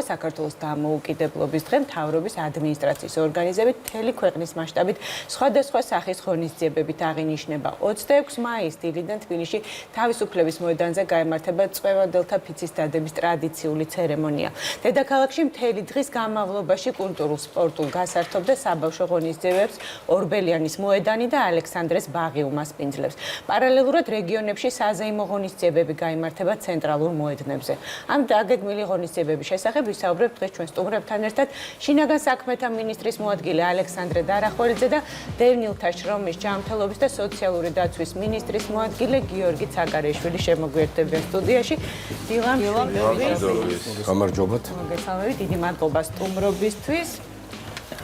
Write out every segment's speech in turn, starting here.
საქართველოს დამოუკიდებლობის დღე მთავრობის ადმინისტრაციის ორგანიზებით მთელი ქვეყნის მასშტაბით სხვადასხვა სახის ღონისძიებებით აღინიშნება 26 მაისს დილიდან თბილისში თავისუფლების მოედანზე გაემართება წვევადელთა ფიცის დადების ტრადიციული ცერემონია. დედაქალაქში მთელი დღის განმავლობაში კულტურულ სპორტულ გასართობ და საბავშვო ღონისძიებებს ორბელიანის მოედანი და ალექსანდრეს ბაღი უმასპინძლებს. პარალელურად რეგიონებში საზეიმო ღონისძიებები გაიმართება ცენტრალურ მოედნებზე. ამ დაგეგმილი ღონისძიებების შესახებ ვისაუბრებთ დღეს ჩვენ სტუმრებთან ერთად შინაგან საქმეთა მინისტრის მოადგილე ალექსანდრე დარახველიძე და დევნილთა შრომის ჯანმრთელობის და სოციალური დაცვის მინისტრის მოადგილე გიორგი ცაგარეიშვილი შემოგვიერთებიან სტუდიაში. გამარჯობათ. მოგესალმებით, დიდი მადლობა სტუმრობისთვის.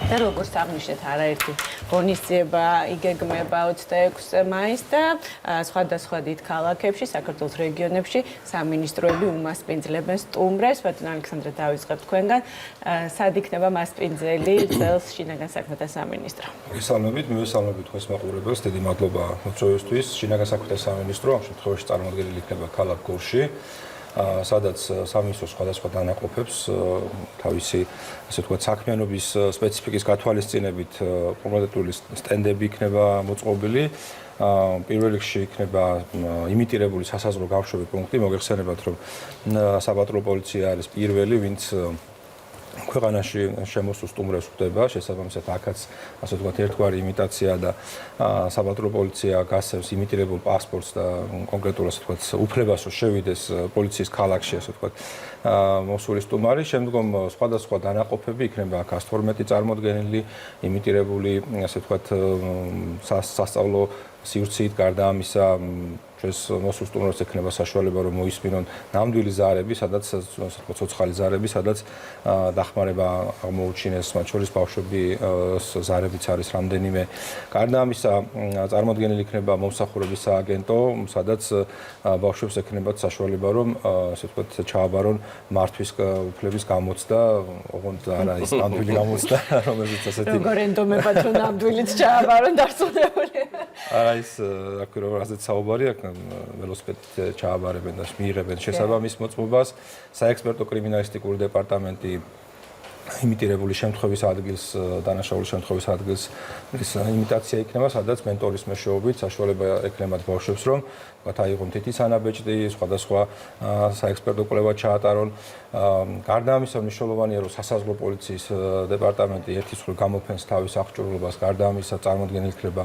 და როგორც აღნიშნეთ, არაერთი ღონისძიება იგეგმება 26 მაისს და სხვადასხვა დიდ ქალაქებში, საქართველოს რეგიონებში სამინისტროები უმასპინძლებენ სტუმრებს. ბატონ ალექსანდრე, დავიწყებ თქვენგან. სად იქნება მასპინძელი წელს შინაგან საქმეთა სამინისტრო? მოგესალმებით, მივესალმებით თქვენს მაყურებელს. დიდი მადლობა მოწვევისთვის. შინაგან საქმეთა სამინისტრო ამ შემთხვევაში წარმოადგენილი იქნება ქალაქ გორში. სადაც სამინისტრო სხვადასხვა დანაყოფებს თავისი ასე ვთქვათ საქმიანობის სპეციფიკის გათვალისწინებით კონკრეტული სტენდები იქნება მოწყობილი. პირველ რიგში იქნება იმიტირებული სასაზღვრო გავშვების პუნქტი. მოგეხსენებათ, რომ საპატრულო პოლიცია არის პირველი, ვინც ქვეყანაში შემოსულ სტუმრებს ხვდება, შესაბამისად აქაც ასე ვთქვათ ერთგვარი იმიტაცია და საპატრულო პოლიცია გასცემს იმიტირებულ პასპორტს და კონკრეტულ ასე ვთქვათ უფლებას რომ შევიდეს პოლიციის ქალაქში ასე ვთქვათ მოსული სტუმარი. შემდგომ სხვადასხვა დანაყოფები იქნება აქ 112 წარმოდგენილი იმიტირებული ასე ვთქვათ სასწავლო სივრცით. გარდა ამისა ეს მოსულ სტუმრებს ექნება საშუალება რომ მოისმინონ ნამდვილი ზარები, სადაც ცოცხალი ზარები, სადაც დახმარება აღმოუჩინეს, მათ შორის ბავშვები ზარებიც არის რამდენიმე. გარდა ამისა წარმოდგენილი იქნება მომსახურების სააგენტო, სადაც ბავშვებს ექნებათ საშუალება რომ ასე ვთქვათ ჩააბარონ მართვის უფლების გამოცდა, ოღონდ არა ის ნამდვილი გამოცდა, რომელიც ასეთი როგორ ენდომებად რომ ნამდვილიც ჩააბარონ დარწმუნებული. არა ის აქ რაზეც საუბარი აქ ველოსიპედით ჩააბარებენ და მიიღებენ შესაბამის მოწმობას. საექსპერტო კრიმინალისტიკური დეპარტამენტი იმიტირებული შემთხვევის ადგილს, დანაშაული შემთხვევის ადგილს ის იმიტაცია იქნება, სადაც მენტორის მეშვეობით საშუალება ექნებათ ბავშვებს, რომ აიღონ თითის ანაბეჭდი, სხვადასხვა საექსპერტო კვლევა ჩაატარონ. გარდა ამისა, მნიშვნელოვანია, რომ სასაზღვრო პოლიციის დეპარტამენტი ერთის მხრივ გამოფენს თავის აღჭურვილობას. გარდა ამისა, წარმოდგენილი იქნება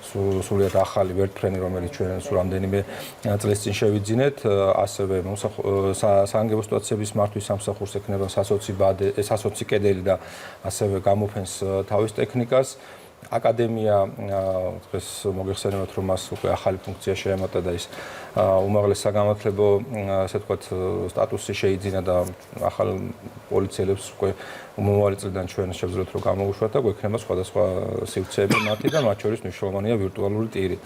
სულიად ახალი ვერტფრენი, რომელიც ჩვენ სულ რამდენიმე წლის წინ შევიძინეთ. ასევე საანგებო სიტუაციების მართვის სამსახურს ექნება სასოცი კედელი და ასევე გამოფენს თავის ტექნიკას. აკადემია დღეს მოგეხსენებათ, რომ მას უკვე ახალი ფუნქცია შეემატა და ის უმაღლეს საგანმანათლებლო ასე ვთქვათ სტატუსი შეიძინა და ახალ პოლიციელებს უკვე მომავალი წლიდან ჩვენ შევძლოთ რომ გამოუშვათ და გვექნება სხვადასხვა სივრცეები მათი და მათ შორის მნიშვნელოვანია ვირტუალური ტირი.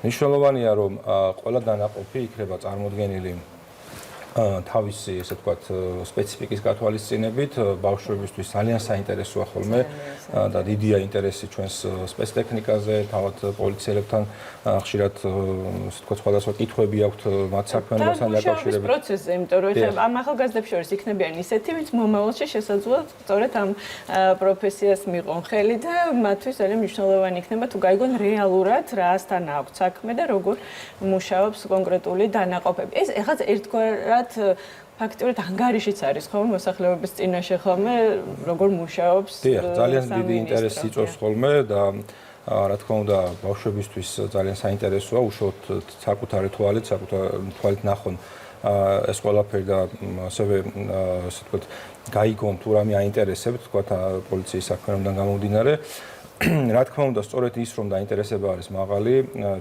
მნიშვნელოვანია რომ ყველა დანაყოფი იქნება წარმოდგენილი თავისი ასე ვთქვათ სპეციფიკის გათვალისწინებით. ბავშვებისთვის ძალიან საინტერესოა ხოლმე და დიდია ინტერესი ჩვენს სპეცტექნიკაზე, თავად პოლიციელებთან ხშირად ასე ვთქვათ სხვადასხვა კითხვები აქვთ მათ საქმიანობასთან დაკავშირებით. პროცესზე, იმიტომ რომ ამ ახალგაზრდებს შორის იქნებიან ისეთი, ვინც მომავალში შესაძლოა სწორედ ამ პროფესიას მიიღონ ხელი და მათთვის ძალიან მნიშვნელოვანი იქნება თუ გაიგონ რეალურად რასთან აქვს საქმე და როგორ მუშაობს კონკრეტული დანაყოფები. ეს ეხლა ერთგვარად ფაქტიურად ანგარიშიც არის ხოლმე მოსახლეობის წინაშე ხოლმე როგორ მუშაობს. ძალიან დიდი ინტერესი იწვევს ხოლმე და რა თქმა უნდა ბავშვებისთვის ძალიან საინტერესოა უშუალოდ საკუთარი თვალით ნახონ ეს ყველაფერი და ასევე ასე ვთქვათ გაიგონ თუ რამე აინტერესებთ თქვა პოლიციის საქმიანობიდან გამომდინარე. რა თქმა უნდა, სწორედ ის რომ დაინტერესება არის მაღალი,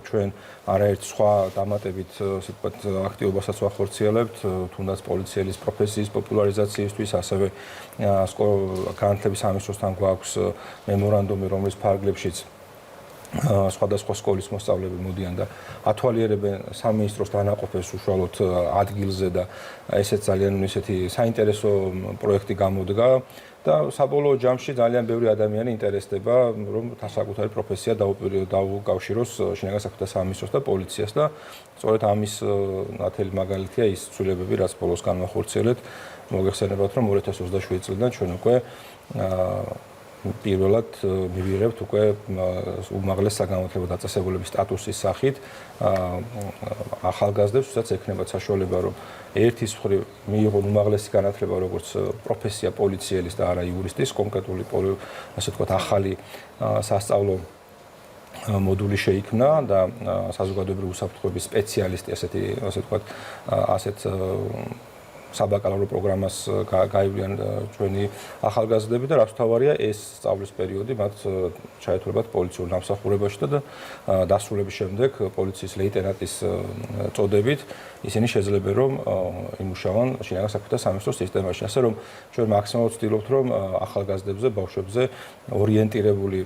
ჩვენ არაერთ სხვა დამატებით ასე ვთქვათ აქტივობასაც ვახორციელებთ, თუნდაც პოლიციელის პროფესიის პოპულარიზაციისთვის, ასევე განათლების სამინისტროსთან გვაქვს მემორანდუმი, რომლის ფარგლებშიც სხვადასხვა სკოლის მოსწავლეები მოდიან და ათვალიერებენ სამინისტროს დანაყოფებს უშუალოდ ადგილზე და ესეც ძალიან ისეთი საინტერესო პროექტი გამოდგა. და საბოლოო ჯამში ძალიან ბევრი ადამიანი ინტერესდება, რომ საკუთარი პროფესია დაუკავშიროს შინაგან საქმეთა სამინისტროს და პოლიციას და სწორედ ამის ნათელი მაგალითია ის ცვლილებები, რაც ბოლოს განვახორციელეთ მოგეხსენებათ, რომ 2027 წლიდან ჩვენ უკვე პირველად მივიღებთ უკვე უმაღლეს საგანმანათლებლო დაწესებულების სტატუსის სახით ახალგაზრდებს, ვისაც ექნებათ საშუალება, რომ ერთის მხრივ მიიღონ უმაღლესი განათლება, როგორც პროფესია პოლიციელის და არა იურისტის, კონკრეტული ასე ვთქვათ, ახალი სასწავლო მოდული შეიქმნა და საზოგადოებრივი უსაფრთხოების სპეციალისტი, ასე ვთქვათ, ასეთ საბაკალავრო პროგრამას გაივლიან ჩვენი ახალგაზრდები და რაც თავარია ეს სწავლის პერიოდი მათ ჩაეთვალებათ პოლიციურ ნამსახურებაში და დასრულების შემდეგ პოლიციის ლეიტენანტის წოდებით ისინი შეძლებენ რომ იმუშაონ შინაგან საქმეთა სამინისტროს სისტემაში, ასე რომ ჩვენ მაქსიმალურად ვცდილობთ რომ ახალგაზრდებზე, ბავშვებზე ორიენტირებული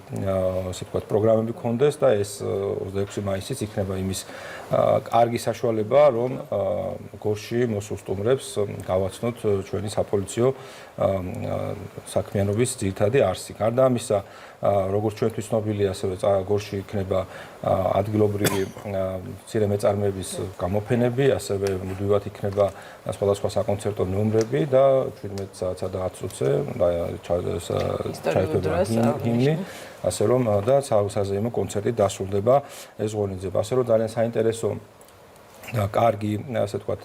ასე ვთქვათ პროგრამები გქონდეს და ეს 26 მაისიც იქნება იმის კარგი საშუალება რომ გორში მოსულ სტუმრებს გავაცნოთ ჩვენი საპოლიციო საქმიანობის ძირითადი არსი. გარდა ამისა, როგორც ჩვენთვის ცნობილია, ასევე გორში იქნება ადგილობრივი მცირე მეწარმეების გამოფენები, ასევე მუდმივად იქნება სხვადასხვა საკონცერტო ნომრები და 17 საათსა და 10 წუთზე ჩაერთვება ჰიმნი, ასე რომ და საზეიმო კონცერტი დასრულდება ეს ღონისძიება. ასე რომ ძალიან საინტერესო და კარგი, ასე ვთქვათ,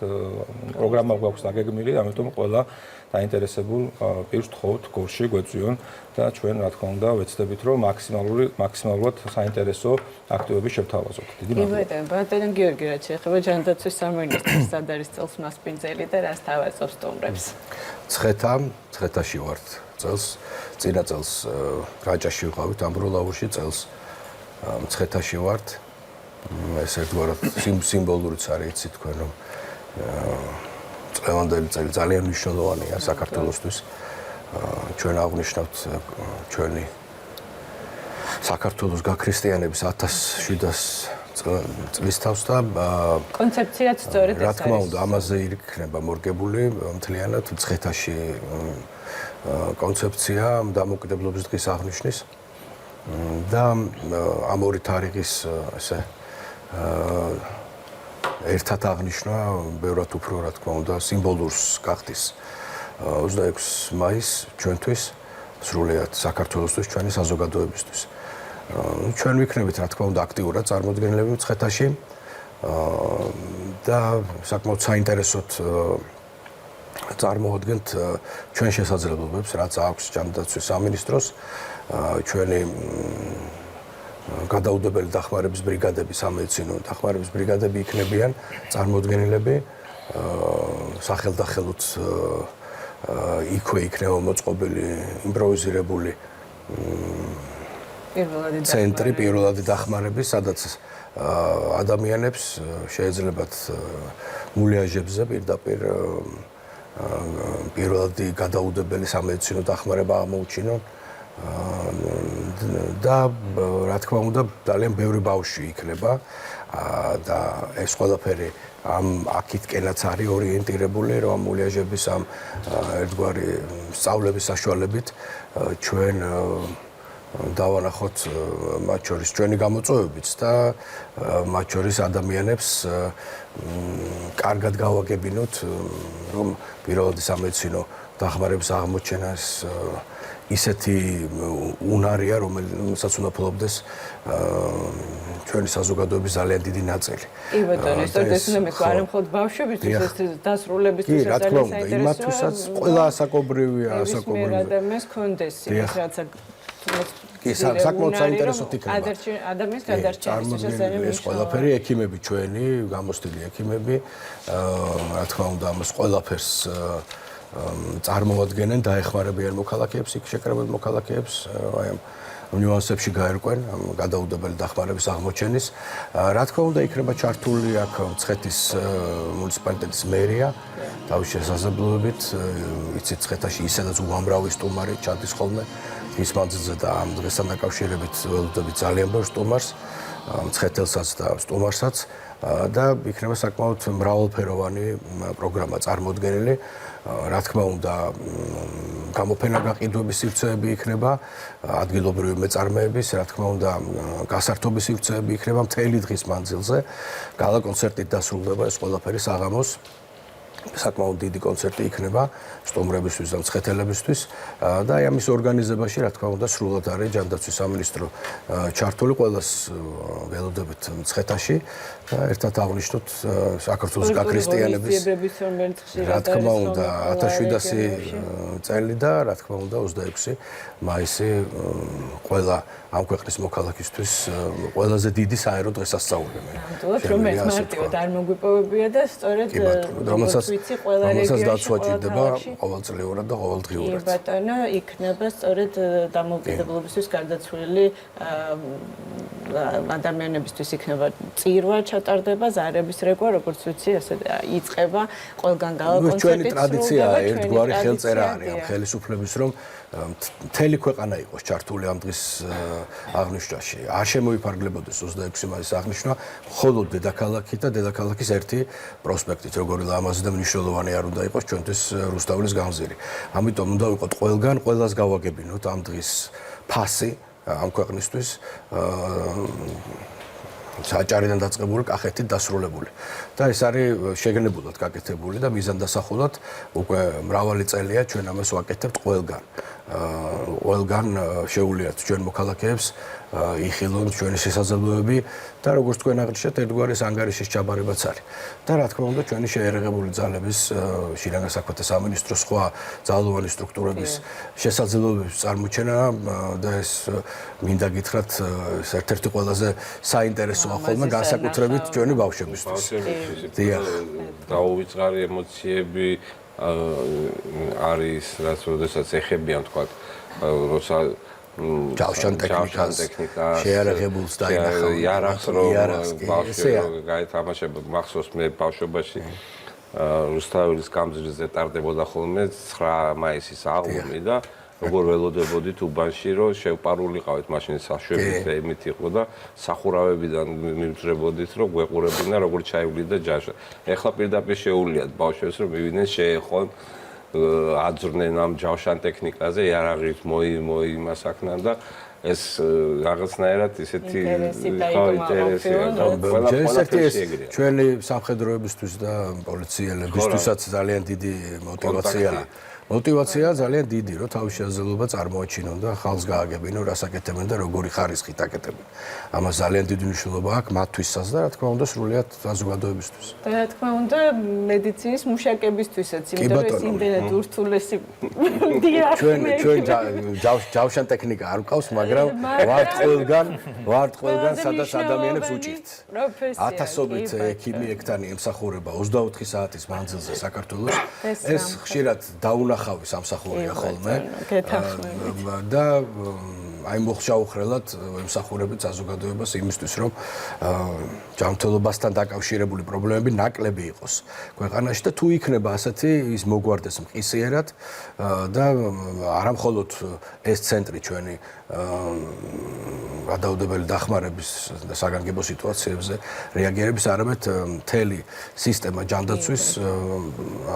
პროგრამა გვაქვს დაგეგმილი, ამიტომ ყველა დაინტერესებულ პირს ვთხოვთ გორში გვეწვიონ და ჩვენ რა თქმა უნდა ვეცდებით რომ მაქსიმალურად საინტერესო აქტივობები შევთავაზოთ. დიდი მადლობა. ბატონო გიორგი, რაც შეეხება ჯანდაცვის სამინისტროს სად არის წელს მასპინძელი და რას თავაზობს სტუმრებს? ცხეთაში ვართ წელს, წინა წელს რაჭაში ვიყავით ამბროლაურში, წელს ცხეთაში ვართ. ეს ერთგვარად სიმბოლურიც არის, იცით თქვენ რომ წლევანდელი წელი ძალიან მნიშვნელოვანია საქართველოსთვის. ჩვენ აღნიშნავთ ჩვენი საქართველოს გაქრისტიანების 1700 წლის თავს და კონცეფციაც სწორედ ეს არის. რა თქმა უნდა, ამაზე იქნება მორგებული მთლიანად ცხეთაში კონცეფცია დამოუკიდებლობის დღის აღნიშვნის და ამ ორი თარიღის ესე ერთად აღნიშნა ბევრად უფრო რა თქმა უნდა სიმბოლურს გახდის 26 მაისს ჩვენთვის სრულიად საქართველოსთვის ჩვენი საზოგადოებისთვის. ჩვენ ვიქნებით რა თქმა უნდა აქტიურად წარმოდგენილები ცხეთაში და საკმაოდ საინტერესოდ წარმოადგენთ ჩვენ შესაძლებლობებს, რაც აქვს ჯანდაცვის სამინისტროს, ჩვენი გადაუდებელი დახმარების ბრიგადები, სამედიცინო დახმარების ბრიგადები იქნებიან წარმოდგენილები, სახელდახელოდ იქვე იქნება მოწყობილი იმპროვიზირებული ცენტრი პირველადი დახმარების, სადაც ადამიანებს შეეძლებათ მულიაჟებზე პირდაპირ პირველადი გადაუდებელი სამედიცინო დახმარება აღმოუჩინონ და რა თქმა უნდა ძალიან ბევრი ბავშვი იქნება და ეს ყველაფერი ამ აქითკენაც არის ორიენტირებული რომ მულიაჟების ამ ერთგვარი სწავლების საშუალებით ჩვენ დავანახოთ მათ შორის ჩვენი გამოწვევებიც და მათ შორის ადამიანებს კარგად გავაგებინოთ რომ პირველადი სამედიცინო დახმარების აღმოჩენას ისეთი უნარია რომელსაც უნდა ფლობდეს ჩვენი საზოგადოების ძალიან დიდი ნაწილი. კი ბატონო, სწორედ ეს უნდა მეკვა, არა მხოლოდ ბავშვებისთვის, ეს დასრულებისთვის რა თქმა უნდა, იმათვისაც ყველა ასაკობრივია, ასაკობრივი ადამიანს კონდეს ის რაც კი საკმაოდ საინტერესოდ იქნება. ადამიანის გადარჩენისთვის ეს ყველაფერი ექიმები ჩვენი, გამოცდილი ექიმები, რა თქმა უნდა, ამას ყველაფერს წარმოადგენენ დაეხმარებიან მოქალაქეებს, იქ შეკრებილ მოქალაქეებს, აი ამ ნიუანსებში გაერკვენ გადაუდებელი დახმარების აღმოჩენის. რა თქმა უნდა, იქნება ჩართული აქ ცხეთის მუნიციპალიტეტის მერია, თავის შესაძლებლობებით, იცით ცხეთაში ისედაც უამრავი სტუმარი ჩადის ხოლმე ის მანძილზე და ამ დღესთან დაკავშირებით ველოდებით ძალიან ბევრ სტუმარს, ცხეთელსაც და სტუმარსაც და იქნება საკმაოდ მრავალფეროვანი პროგრამა წარმოდგენილი. რა თქმა უნდა, გამოფენა გაყიდვების სივრცეები იქნება, ადგილობრივი მეწარმეების, რა თქმა უნდა, გასართობის სივრცეები იქნება მთელი დღის მანძილზე. გალა კონცერტით დასრულდება ეს ყველაფერი საღამოს საკმაოდ დიდი კონცერტი იქნება სტუმრებისთვის და მცხეთელებისთვის და აი ამის ორგანიზებაში რა თქმა უნდა სრულად არის ჯანდაცვის სამინისტრო ჩართული ყველას ველოდებით მცხეთაში და ერთად აღნიშნოთ საქართველოს გაქრისტიანების რა თქმა უნდა 1700 წელი და რა თქმა უნდა 26 მაისი ყველა ამ ქვეყნის მოქალაქისთვის ყველაზე დიდი საერო დღესასწაულია. ნამდვილად რომელიც მარტივად არ მოგვიპოვებია და სწორედ რომელსაც დაცვა ჭირდება ყოველწლიურად და ყოველდღიურად. კი ბატონო, იქნება სწორედ დამოუკიდებლობისთვის გარდაცვლილი ადამიანებისთვის იქნება წირვა ჩატარდება, ზარების რეკვა, როგორც ვიცი, ასე იწყება ყველგან გალა კონცერტი. ჩვენი ტრადიციაა, ერთგვარი ხელწერა არის ამ ხელისუფლების, რომ მთელი ქვეყანა იყოს ჩართული ამ დღის აღნიშვნაში. არ შემოიფარგლებოდეს 26 მაისის აღნიშვნა მხოლოდ დედაქალაქი და დედაქალაქის ერთი პროსპექტით, როგორი ლამაზი და მნიშვნელოვანი არ უნდა იყოს ჩვენთვის რუსთაველის გამზირი. ამიტომ უნდა ვიყოთ ყველგან, ყველას გავაგებინოთ ამ დღის ფასი ამ ქვეყნისთვის საჭარიდან დაწყებული კახეთით დასრულებული. და ეს არის შეგნებულად გაკეთებული და მიზანდასახულად უკვე მრავალი წელია ჩვენ ამას ვაკეთებთ ყველგან. ყველგან შეუულიათ ჩვენ მოქალაქეებს იხილონ ჩვენი შესაძლებლობები და როგორც თქვენ აღნიშნეთ, ერთგვარის ანგარიშის ჩაბარებაც არის. და რა თქმა უნდა, ჩვენი შეერაღებული ძალების შინაგან საქმეთა სამინისტროს სხვა ძალოვანი სტრუქტურების შესაძლებლობების წარმოჩენა და ეს მინდა გითხრათ, ეს ერთ-ერთი ყველაზე საინტერესოა ხოლმე განსაკუთრებით ჩვენი ბავშვებისთვის. დიახ, დაუვიწყარი ემოციები არის, რაც როდესაც ეხებიან თქვა, როცა ჯავშან ტექნიკას შეარაღებულს დაინახავენ. იარაღს რომ ბავშვები გაეთამაშება, მახსოვს მე ბავშვობაში რუსთაველის გამზირზე ტარდებოდა ხოლმე 9 მაისის აღლუმი და როგორ ველოდებოდით უბანში რომ შევპარულიყავით მაშინ საშვებით და იმით იყო და სახურავებიდან მივძრებოდით რომ გვეყურებინა როგორ ჩაივლიდა ჯაშა. ეხლა პირდაპირ შეუულიათ ბავშვებს რომ მივიდნენ შეეხონ აძრნენ ამ ჯავშან ტექნიკაზე იარაღით მოიმასაკნან და ეს რაღაცნაირად ისეთი ინტერესია. ჩვენი სამხედროებისთვის და პოლიციელებისთვისაც ძალიან დიდი мотивация ძალიან დიდი, რომ თავის შესაძლებლობა წარმოაჩინონ და ხალხს გააგებინონ, რას აკეთებენ და როგორი ხარისხით აკეთებენ. ამას ძალიან დიდი მნიშვნელობა აქვს მათთვისაც და რა თქმა უნდა, სრულიად საზოგადოებისთვის. და რა თქმა უნდა, მედიცინის მუშაკებისთვისაც, იმიტომ რომ ეს იმდენად ურთულესი ჩვენ ჯავშან ტექნიკა არ გვყავს, მაგრამ ვართ ყველგან, სადაც ადამიანებს უჭირთ. ათასობით ექიმი ექთანი ემსახურება 24 საათის მანძილზე საქართველოს. ეს ხშირად დაუნახავი სამსახურია ხოლმე. და აი მოხშაუხრელად ემსახურებით საზოგადოებას იმისთვის, რომ ჯანმრთელობასთან დაკავშირებული პრობლემები ნაკლები იყოს ქვეყანაში და თუ იქნება ასეთი, ის მოგვარდეს მყისიერად და არა მხოლოდ ეს ცენტრი ჩვენი გადაუდებელი დახმარების და საგანგებო სიტუაციებზე რეაგირების, არამედ მთელი სისტემა ჯანდაცვის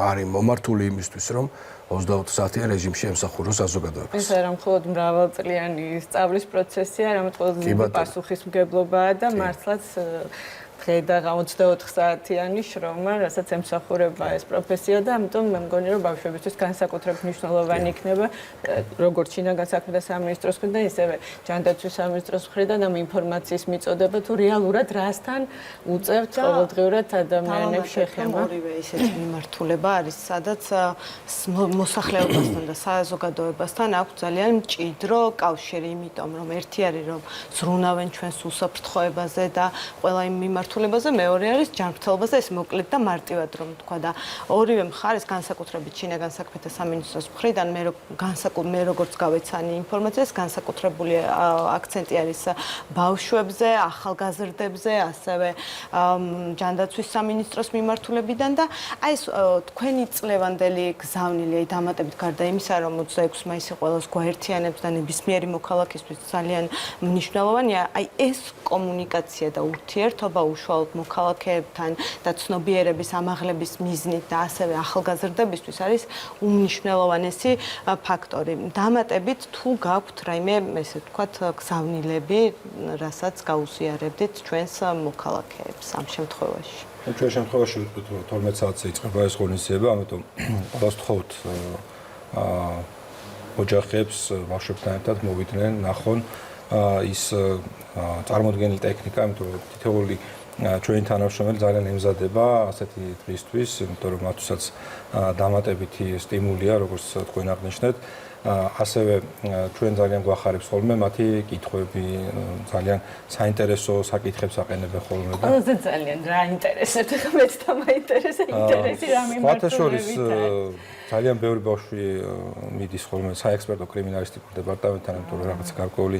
არის მომართული იმისთვის, რომ 24 საათიან რეჟიმში ემსახუროს საზოგადოებას. ეს არა მხოლოდ მრავალწლიანი სწავლის პროცესია, არამედ ყველაზე დიდი პასუხისმგებლობაა და მართლაც დღე და 24 საათიანი შრომა, რასაც ემსახურება ეს პროფესია და ამიტომ მე მგონი რომ ბავშვებისთვის განსაკუთრებით მნიშვნელოვანი იქნება როგორც შინაგან საქმეთა სამინისტროს მხრიდან, ისევე ჯანდაცვის სამინისტროს მხრიდან ამ ინფორმაციის მიწოდება თუ რეალურად რასთან უწევთ ყოველდღიურად ადამიანებს შეხება. ორივე ისეთი მიმართულება არის, სადაც მოსახლეობასთან და საზოგადოებასთან აქვს ძალიან მჭიდრო კავშირი, იმიტომ რომ ერთი არის რომ ზრუნავენ ჩვენს უსაფრთხოებაზე და ყველა იმ მიმართულებაზე, მეორე არის ჯანმრთელობაზე, ეს მოკლედ და მარტივად რომ თქვა და ორივე მხარეს განსაკუთრებით შინაგან საქმეთა სამინისტროს მხრიდან მე როგორც გავეცანი ინფორმაციას, განსაკუთრებული აქცენტი არის ბავშვებზე, ახალგაზრდებზე, ასევე ჯანდაცვის სამინისტროს მიმართულებიდან და აი ეს თქვენი წლევანდელი გზავნილი აი დამატებით გარდა იმისა, რომ 26 მაისი ყველას გვაერთიანებს და ნებისმიერი მოქალაქისთვის ძალიან მნიშვნელოვანია, აი ეს კომუნიკაცია და ურთიერთობა უშუალოდ მოქალაქეებთან და ცნობიერების ამაღლების მიზნით და ასევე ახალგაზრდებისთვის არის უმნიშვნელოვანესი ფაქტორი. დამატებით თუ გაქვთ რაიმე, ესე ვთქვათ, გზავნილები, რასაც გაუზიარებდით ჩვენს მოქალაქეებს ამ შემთხვევაში. ჩვენ შემთხვევაში 12 საათზე იწყება ეს ღონისძიება, ამიტომ ყველას ვთხოვთ ოჯახებს ბავშვებთან ერთად მოვიდნენ, ნახონ ის წარმოდგენილი ტექნიკა, იმიტომ რომ თითოეული ჩვენი თანამშრომელი ძალიან ემზადება ასეთი დღისთვის, იმიტომ რომ მათთვისაც დამატებითი სტიმულია, როგორც თქვენ აღნიშნეთ. ასევე ჩვენ ძალიან გვახარებს ხოლმე მათი კითხვები, ძალიან საინტერესო საკითხებს აყენებენ ხოლმე და ყველაზე ძალიან რა ინტერესებს, ხა მეც დამაინტერესა ინტერესი რა მიმართულებით. ძალიან ბევრი ბავშვი მიდის ხოლმე საექსპერტო კრიმინალისტიკურ დეპარტამენტთან, იმიტომ რომ რაღაც გარკვეული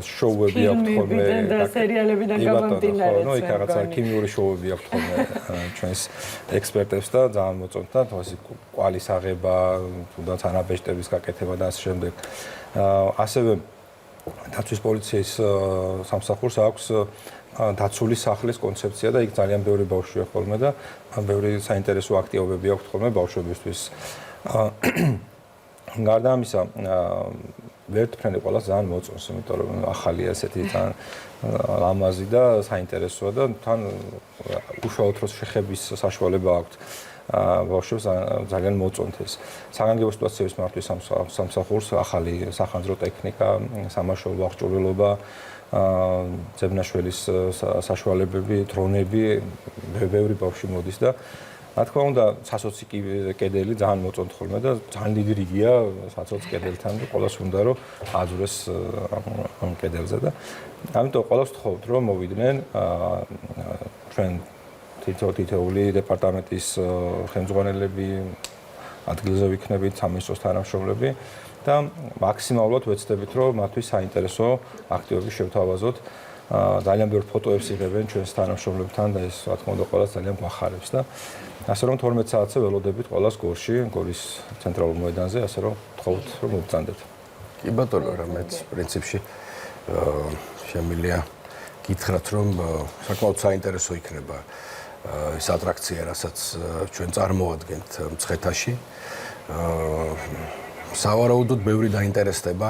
შოუები აქვს ხოლმე და სერიალებიდან გამომდინარე. ნუ იქ რაღაცა ქიმიური შოუები აქვს ხოლმე ჩვენს ექსპერტებს და ძალიან მოწონთ და თვისი კვალის აღება, თუნდაც ანაბეჭდების გაკეთება და ასე შემდეგ. ასევე დაცვის პოლიციის სამსახურს აქვს დაცული სახლის კონცეფცია და იქ ძალიან ბევრი ბავშვია ხოლმე და ბევრი საინტერესო აქტივობები აქვს ხოლმე ბავშვებისთვის. გარდა ამისა, ვერტფრენდი ყველას ძალიან მოწონს, იმიტომ რომ ახალი ასეთი ძალიან ლამაზი და საინტერესოა და თან უშუალოდ დროს შეხების საშუალება აქვს. ბავშვებს ძალიან მოწონთ ეს. საგანგებო სიტუაციების მართვის სამსახურს ახალი სახანძრო ტექნიკა, სამაშველო აღჭურვილობა, ძებნაშველის საშუალებები, დრონები, ბევრი ბავშვი მოდის და რა თქმა უნდა, სასოცი კედელი ძალიან მოწონთ ხოლმე და ძალიან დიდი რიგია სასოც კედელთან და ყველას უნდა რომ აძურეს ამ კედელზე და ამიტომ ყველას ვთხოვთ რომ მოვიდნენ ჩვენ თითოეული დეპარტამენტის ხელმძღვანელები, ადგილზე ვიქნებით, სამინისტროს თანამშრომლები და მაქსიმალურად ვეცდებით, რომ მათთვის საინტერესო აქტივობები შევთავაზოთ. ძალიან ბევრ ფოტოებს იღებენ ჩვენს თანამშრომლებთან და ეს რა თქმა უნდა ყველას ძალიან გვახარებს და ასე რომ 12 საათზე ველოდებით ყველას გორში, გორის ცენტრალურ მოედანზე, ასე რომ ვთხოვთ, რომ მოვბრძანდეთ. კი ბატონო, რამეც პრინციპში შემიძლია გითხრათ, რომ საკმაოდ საინტერესო იქნება ეს ატრაქცია, რასაც ჩვენ წარმოადგენთ მცხეთაში. სავარაუდოდ ბევრი დაინტერესდება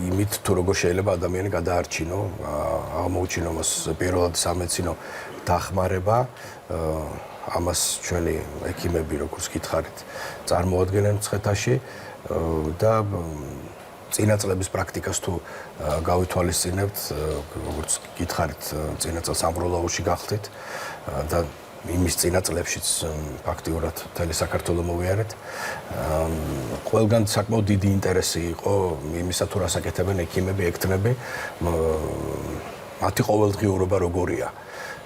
იმით, თუ როგორ შეიძლება ადამიანი გადაარჩინო, აღმოუჩინო მას პირველად სამედიცინო დახმარება. ამას ჩვენი ექიმები, როგორც გითხარით, წარმოადგენენ მცხეთაში და წინა წლების პრაქტიკას თუ გავითვალისწინებთ, როგორც გითხარით, წინა წელს ამბროლაოში გახდით და იმის წინა წლებშიც ფაქტიურად მთელი საქართველო მოვიარეთ. ყველგან საკმაოდ დიდი ინტერესი იყო იმისა თუ რას აკეთებენ ექიმები, ექთმები, მათი ყოველდღიურობა როგორია.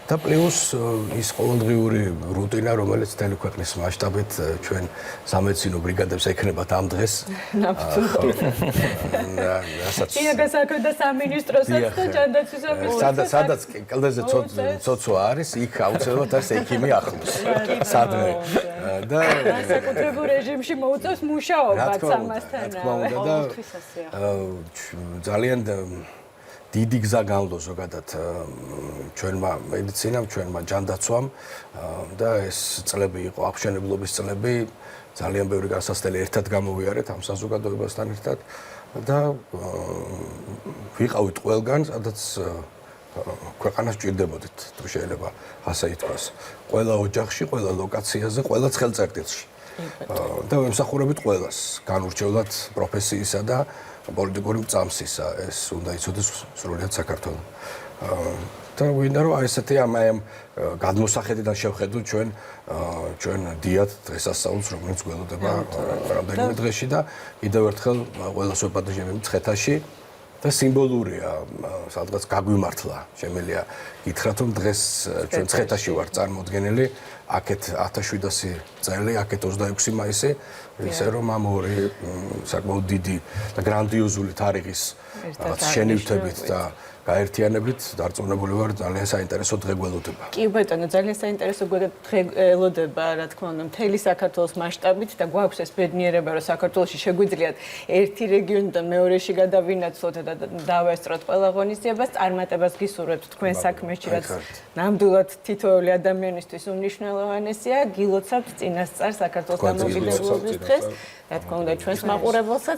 და პლუს ის ყოველდღიური რუტინა, რომელიც მთელი ქვეყნის მასშტაბით ჩვენ სამედიცინო ბრიგადებს ექნებათ ამ დღეს. ნაბრძოლი. და სამინისტროსაც და ჯანდაცვის სამინისტროსაც. სადაც კლდეზე ცოცვა არის, იქ აუცილებლად არის ექიმი ახლოს. სადმე. და საკუთრებულ რეჟიმში მოუწევს მუშაობაც ამასთან. რა თქმა უნდა და ძალიან დიდი გზა განვლო ზოგადად ჩვენმა მედიცინამ, ჩვენმა ჯანდაცვამ და ეს წლები იყო აღშენებლობის წლები, ძალიან ბევრი გასასწრელი ერთად გამოვიარეთ ამ საზოგადოებასთან ერთად და ვიყავით ყველგან, სადაც ქვეყანას ჭირდებოდით, თუ შეიძლება ასე ითქვას. ყველა ოჯახში, ყველა ლოკაციაზე, ყველა ცხელწერტილში. და ვემსახურებით ყველას, განურჩევლად პროფესიისა და პოლიტიკური მწამსისა, ეს უნდა იცოდეს სრულიად საქართველო. და ვინდა რომ ესეთი ამ გადმოსახედიდან შევხედოთ ჩვენ დიად დღესასწაულს, რომელიც გველოდება რამდენიმე დღეში და კიდევ ერთხელ ყველას ვეპატიჟებთ მცხეთაში და სიმბოლურია, სადღაც გაგვიმართლა, შემიძლია გითხრათ, რომ დღეს ჩვენ მცხეთაში ვართ წარმოდგენილი, აქეთ 1700 წელი, აქეთ 26 მაისი, ისე რომ ამ ორი საკმაოდ დიდი და გრანდიოზული თარიღის შენივთებით და გაერთიანებით დარწმუნებული ვარ, ძალიან საინტერესო დღე გველოდება. კი ბატონო, ძალიან საინტერესო დღე გველოდება, რა თქმა უნდა, მთელი საქართველოს მასშტაბით და გვაქვს ეს ბედნიერება, რომ საქართველოში შეგვიძლიათ ერთი რეგიონიდან მეორეში გადავინაცვლოთ და დავესწროთ ყველა ღონისძიებას, წარმატებას გისურვებთ თქვენ საქმეში, რაც ნამდვილად თითოეული ადამიანისთვის უმნიშვნელოვანესია. გილოცავთ წინასწარ საქართველოს დამოუკიდებლობის დღეს. რა თქმა უნდა, ჩვენს მაყურებელსაც